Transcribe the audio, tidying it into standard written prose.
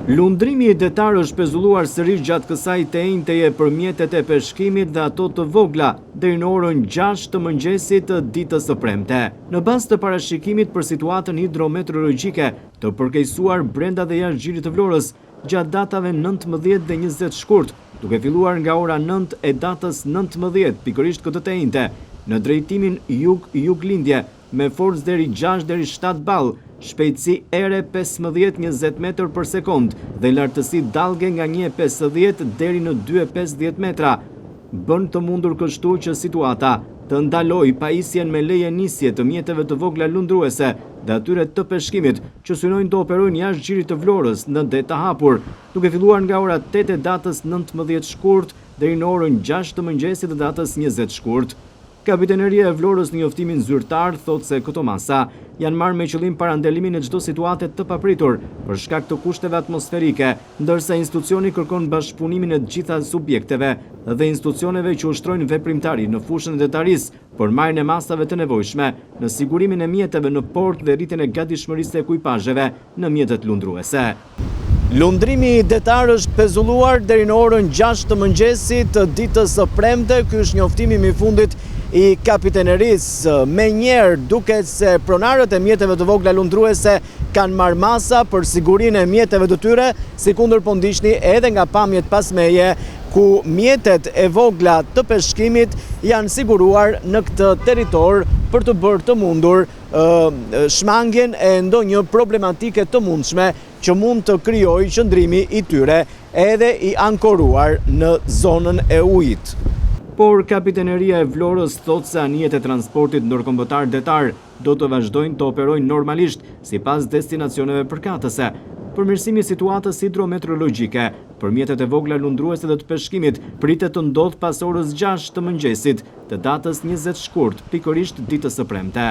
Lundrimi i detar është pezulluar sërish gjatë kësaj të enjteje për mjetet e peshkimit dhe ato të vogla deri në orën 6 të mëngjesit të ditës së premte. Në bazë të parashikimit për situatën hidrometeorologjike të përkeqësuar brenda dhe jashtë Xhirit të Vlorës gjatë datave 19 dhe 20 shkurt, duke filluar nga ora 9 e datës 19 pikërisht këtë të enjte, në drejtimin jug-lindje me forcë deri 6 deri 7 ball, shpejtësi ere 15-20 metër për sekond dhe lartësi dalge nga 1,50 deri në 2,50 metra. Bën të mundur kështu që situata të ndaloj pajisjen me leje nisje të mjeteve të vogla lundruese dhe atyre të peshkimit që synojnë të operojnë jashtë Xhirit të Vlorës në det të hapur, duke filluar nga ora 8 e datës 19 shkurt deri në orën 6 të mëngjesit të datës 20 shkurt. Kapiteneria e Vlorës në njoftimin zyrtar thotë se këto masa janë marrë me qëllim parandalimin e çdo situate të papritur për shkak të kushteve atmosferike, ndërsa institucioni kërkon bashkëpunimin e të gjitha subjekteve dhe institucioneve që ushtrojnë veprimtari në fushën e detarisë për marrjen e masave të nevojshme në sigurimin e mjeteve në port dhe rritjen e gatishmërisë të ekuipazheve në mjetet lundruese. Lundrimi i detar është pezulluar deri në orën 6 të mëngjesit të ditës së premte. Ky është njoftimi i fundit i kapitenerisë. Me njerë duket se pronarët e mjeteve të vogla lundruese kanë marrë masa për sigurinë e mjeteve të tyre, sikundër po ndiqni edhe nga pamjet pasmeje, ku mjetet e vogla të peshkimit janë siguruar në këtë territor për të bërë të mundur shmangjen e ndonjë problematike të mundshme që mund të krijojë qëndrimi i tyre edhe i ankoruar në zonën e ujit. Por kapiteneria e Vlorës thotë se anijet e transportit ndërkombëtar detar do të vazhdojnë të operojnë normalisht sipas destinacioneve përkatëse. Përmirësimi i situatës hidrometeorologjike për mjetet e vogla lundruese dhe të peshkimit pritet të ndodhë pas orës 6 të mëngjesit të datës 20 shkurt, pikërisht ditës së premte.